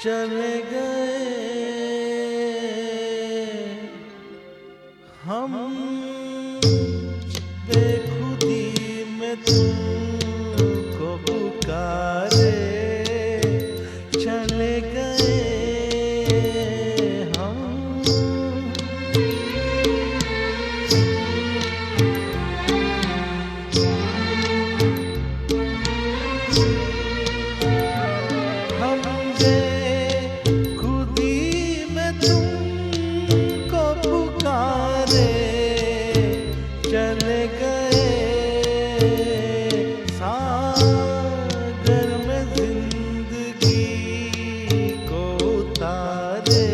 चले गए हम बेखुदी में तुमको पुकारे, चले गए हम। हम बेखुदी में तुमको पुकारे, चले गए सागर में जिंदगी को उतारे,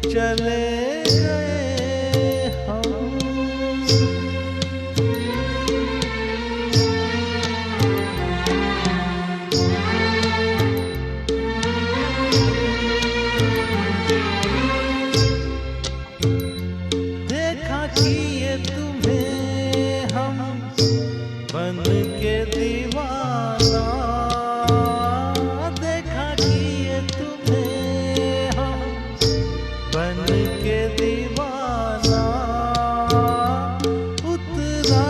चले गए हम। देखा कि ये तुम्हें हम बन के दीवाना, देखा कि ये तुम्हें हम बन के दीवाना, उतरा